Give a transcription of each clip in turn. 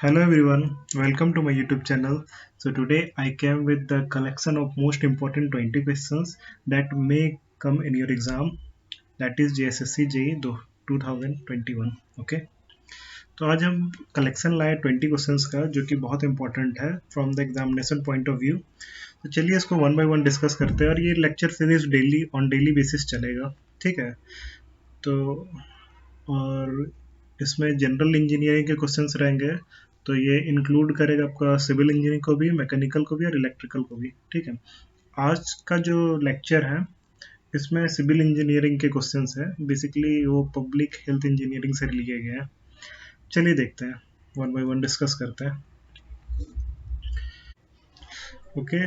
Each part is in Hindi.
Hello everyone, welcome to my YouTube channel. So today I came with the collection of most important 20 questions that may come in your exam, that is JSSC JEE 2021. Okay, तो आज हम कलेक्शन लाए 20 क्वेश्चंस का जो कि बहुत इंपॉर्टेंट है from the examination point of view. तो चलिए इसको वन बाय वन डिस्कस करते हैं और ये लेक्चर सीरीज डेली बेसिस चलेगा, ठीक है। तो और इसमें जनरल इंजीनियरिंग के क्वेश्चंस रहेंगे, तो ये इंक्लूड करेगा आपका सिविल इंजीनियरिंग को भी, मैकेनिकल को भी और इलेक्ट्रिकल को भी, ठीक है। आज का जो लेक्चर है इसमें सिविल इंजीनियरिंग के क्वेश्चंस है, बेसिकली वो पब्लिक हेल्थ इंजीनियरिंग से लिए गए हैं। चलिए देखते हैं, वन बाय वन डिस्कस करते हैं। Okay,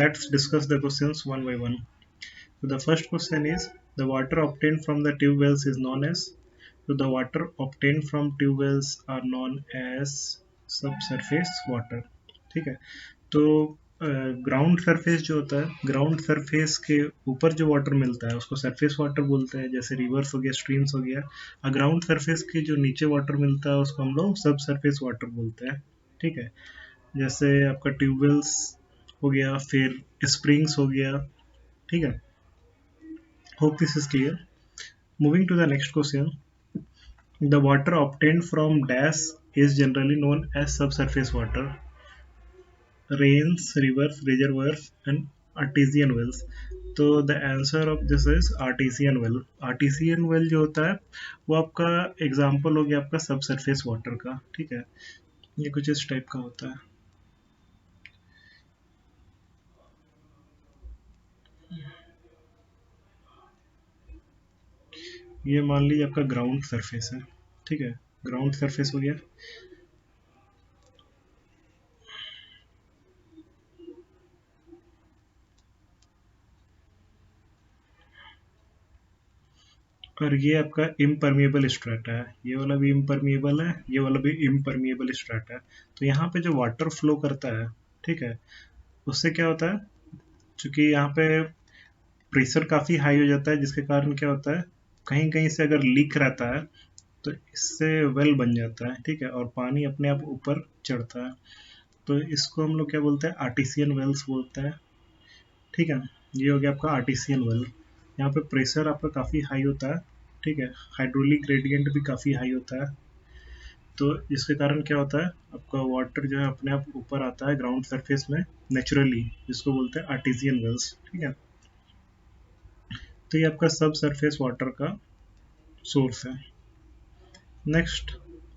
let's discuss the questions one by one. So the first question is, the water obtained from the tube wells is known as. So the water obtained from tube wells are known as subsurface water, ठीक है। तो ग्राउंड सरफेस जो होता है, ग्राउंड सरफेस के ऊपर जो वाटर मिलता है उसको सरफेस वाटर बोलते हैं, जैसे रिवर्स हो गया, स्ट्रीम्स हो गया। और ग्राउंड सरफेस के जो नीचे वाटर मिलता है उसको हम लोग सब सरफेस वाटर बोलते हैं, ठीक है। जैसे आपका ट्यूबवेल्स हो गया, फिर स्प्रिंग्स हो गया, ठीक है। Hope this is clear. Moving to the next question. The water obtained from dash is generally known as subsurface water. Rains, rivers, reservoirs, and artesian wells. तो the answer of this is artisan well. Artisan well जो होता है वो आपका एग्जाम्पल हो गया आपका सब सरफेस वाटर का, ठीक है। ये कुछ इस टाइप का होता है। ये मान लीजिए आपका ग्राउंड सरफेस है, ठीक है। ग्राउंड सरफेस हो गया। और ये आपका इम्परमिएबल स्ट्रेटा है, ये वाला भी इम्परमिएबल है, ये वाला भी इम्परमिएबल स्ट्रेटा है। तो यहाँ पे जो वाटर फ्लो करता है, ठीक है, उससे क्या होता है, क्योंकि यहाँ पे प्रेशर काफ़ी हाई हो जाता है, जिसके कारण क्या होता है, कहीं कहीं से अगर लीक रहता है तो इससे वेल बन जाता है, ठीक है, और पानी अपने आप ऊपर चढ़ता है। तो इसको हम लोग क्या बोलते हैं, आर्टिसियन वेल्स बोलते हैं, ठीक है। ये हो गया आपका आर्टिसियन वेल। यहाँ पे प्रेशर आपका काफ़ी हाई होता है, ठीक है। हाइड्रोलिक ग्रेडियंट भी काफ़ी हाई होता है, तो इसके कारण क्या होता है, आपका वाटर जो है अपने आप ऊपर आता है ग्राउंड सरफेस में नेचुरली, जिसको बोलते हैं आर्टिसियन वेल्स, ठीक है। तो ये आपका सब सरफेस वाटर का सोर्स है। नेक्स्ट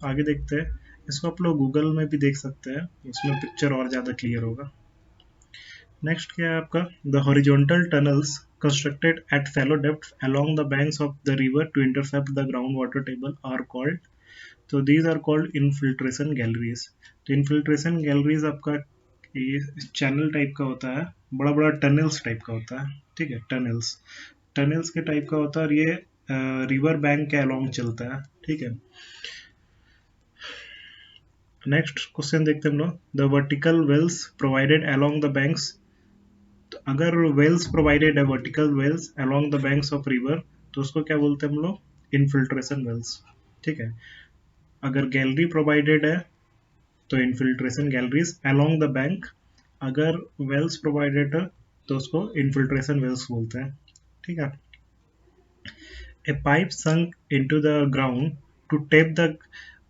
आगे देखते हैं, इसको आप लोग गूगल में भी देख सकते हैं, इसमें पिक्चर और ज़्यादा क्लियर होगा। नेक्स्ट क्या है आपका, the horizontal tunnels constructed at shallow depths along the banks of the river to intercept the groundwater table are called. तो these are called infiltration galleries. तो infiltration galleries आपका ये चैनल टाइप का होता है, बड़ा बड़ा टनल्स टाइप का होता है, ठीक है। टनल्स टनल्स के टाइप का होता है और ये रिवर बैंक के अलोंग चलता है, ठीक है। नेक्स्ट क्वेश्चन देखते हैं हम लोग, the vertical wells provided along the banks. तो अगर वेल्स प्रोवाइडेड है, vertical wells along the banks of river, तो उसको क्या बोलते हैं हम लोग, इनफिल्ट्रेशन वेल्स, ठीक है। अगर गैलरी प्रोवाइडेड है तो infiltration galleries along the bank. अगर वेल्स प्रोवाइडेड है तो उसको इनफिल्ट्रेशन वेल्स बोलते हैं, ठीक है। A pipe sunk into the ground to tap the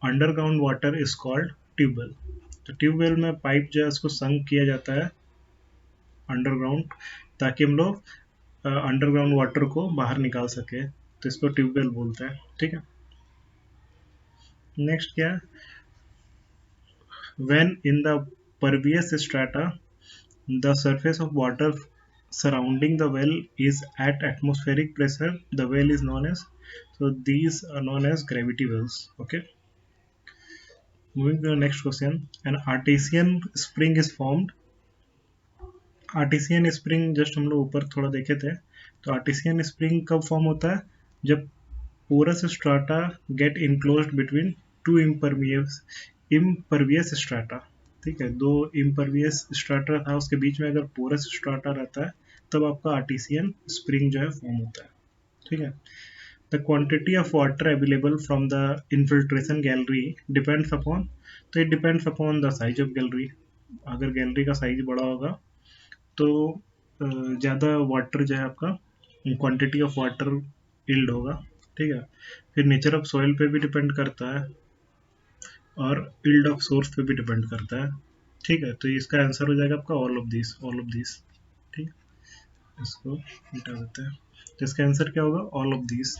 underground water is called tubewell. तो ट्यूबवेल में पाइप जो है उसको संक किया जाता है अंडरग्राउंड, ताकि हम लोग अंडरग्राउंड वाटर को बाहर निकाल सके, तो इसको ट्यूबवेल बोलते हैं, ठीक है। नेक्स्ट क्या है, when in the pervious strata the surface of water surrounding the well is at atmospheric pressure, the well is known as. So these are known as gravity wells, okay. Moving to the next question, an artesian spring is formed. Artisan spring just हम लोग ऊपर थोड़ा देखे थे, तो आर्टिसियन स्प्रिंग कब फॉर्म होता है, जब porous strata get enclosed between two impervious strata, ठीक है। दो इम्परवियस स्ट्राटा था, उसके बीच में अगर पोरस स्ट्राटा रहता है तब आपका आर्टिसियन स्प्रिंग जो है फॉर्म होता है, ठीक है। The quantity of water available from the infiltration gallery depends upon, तो it depends upon the size of gallery. अगर गैलरी का साइज बड़ा होगा तो ज़्यादा वाटर जो है आपका, क्वांटिटी ऑफ वाटर इल्ड होगा, ठीक है। फिर नेचर ऑफ सॉइल पे भी डिपेंड करता है और इल्ड ऑफ सोर्स पे भी डिपेंड करता है, ठीक है। तो इसका आंसर हो जाएगा आपका all of this, all of this, ठीक। इसको मिटा देते हैं, तो इसका आंसर क्या होगा, all of this.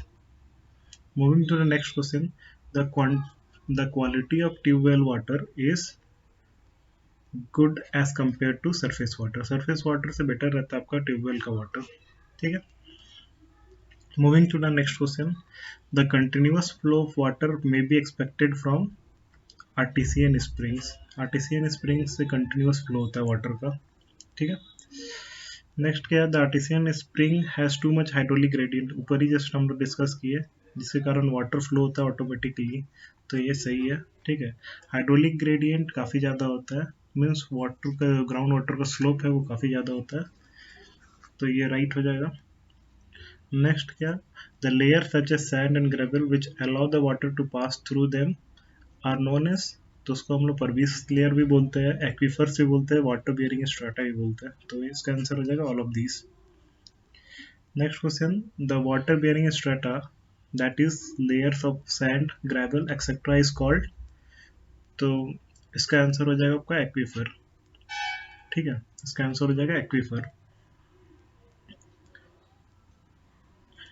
Moving to the next question, the quality of tubewell water is good as compare to surface water, surface water से बेटर रहता है आपका ट्यूबवेल का वाटर, ठीक है। Moving to the next question, the continuous flow of water may be expected from artesian springs, artesian springs से कंटिन्यूअस फ्लो होता है वाटर का, ठीक है। नेक्स्ट क्या है, the artesian spring has too much hydraulic gradient, ऊपर ही जस्ट हम लोग डिस्कस किए, जिसके कारण वाटर फ्लो होता है ऑटोमेटिकली, तो ये सही है, ठीक है। हाइड्रोलिक ग्रेडियंट काफ़ी ज़्यादा होता है, मीन्स वाटर का, ग्राउंड वाटर का स्लोप है वो काफ़ी ज़्यादा होता है, तो ये राइट हो जाएगा। नेक्स्ट क्या, the layer such as sand and gravel which allow the water to pass through them are known as, तो उसको हम लोग परवीस लेयर भी बोलते हैं, एक्वीफर्स भी बोलते हैं, वाटर बियरिंग स्ट्राटा भी बोलते हैं, तो इसका आंसर हो जाएगा all of these. Next question, the water bearing strata that is layers of sand gravel etcetera is called, तो इसका आंसर हो जाएगा आपका एक्वीफर, ठीक है, इसका आंसर हो जाएगा aquifer.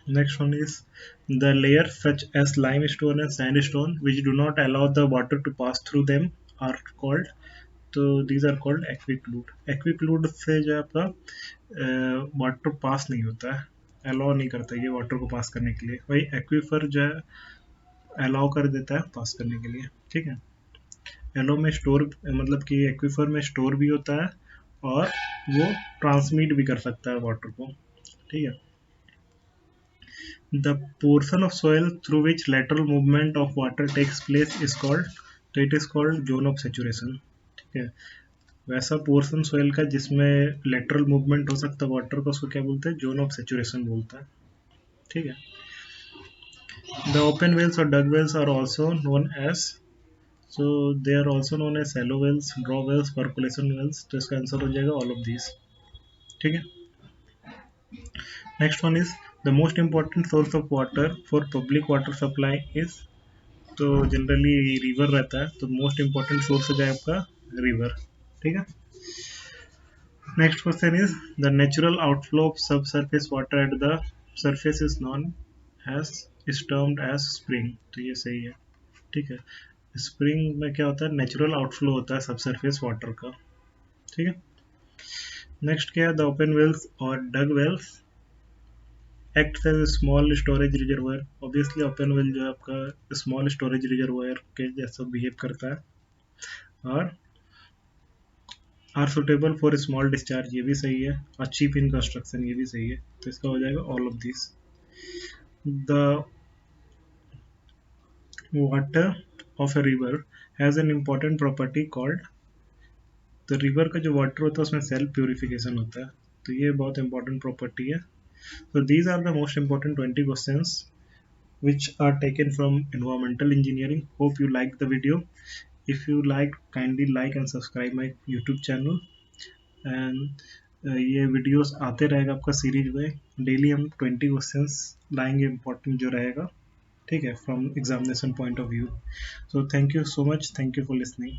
Next one is the layers such as limestone and sandstone which do not allow the water to pass through them are called, तो these are called aquiclude. Aquiclude से जो आपका वाटर पास नहीं होता है, अलाउ नहीं करता ये वाटर को पास करने के लिए, वही एक्वीफर जो है अलाउ कर देता है पास करने के लिए, ठीक है। एलो में स्टोर, मतलब कि एक्वीफर में स्टोर भी होता है और वो ट्रांसमिट भी कर सकता है वाटर को, ठीक है। The portion of soil through which lateral movement of water takes place is called, तो it is called zone of saturation, ठीक है। वैसा पोर्शन सोइल का जिसमें लेटरल मूवमेंट हो सकता है वाटर का, उसको क्या बोलते हैं, जोन ऑफ सेचुरेशन बोलता है, ठीक है। द ओपन वेल्स और dug wells are also known as, so they are also known as shallow wells, draw wells, percolation wells, तो इसका आंसर हो जाएगा ऑल ऑफ दिस, ठीक है। Next one is the most important source of water for public water supply is, तो जनरली रिवर रहता है, तो मोस्ट इम्पॉर्टेंट सोर्स हो जाए आपका रिवर, ठीक है। Next question is the natural outflow of subsurface water at the surface is known as, is termed as spring, तो ये सही है, ठीक है। स्प्रिंग में क्या होता है, नेचुरल आउटफ्लो होता है सब सरफेस वाटर का, ठीक है। नेक्स्ट क्या है, द ओपन वेल्स और dug wells act as small storage reservoir, obviously open well जो है आपका स्मॉल स्टोरेज रिजर्वायर के जैसा बिहेव करता है, और are suitable for small discharge, ये भी सही है, और चीप इन कंस्ट्रक्शन, ये भी सही है, तो इसका हो जाएगा all of this. The water of a river has an important property called, तो रिवर का जो वाटर होता है उसमें सेल्फ प्योरिफिकेशन होता है, तो ये बहुत इंपॉर्टेंट प्रॉपर्टी है। So these are the most important 20 questions which are taken from environmental engineering. Hope you liked the video. If you liked, kindly like and subscribe my YouTube channel. And ये वीडियोस आते रहेगा आपका सीरीज में, डेली हम 20 क्वेश्चंस लाएंगे इम्पोर्टेंट जो रहेगा, ठीक है, from examination point of view. So thank you so much, thank you for listening.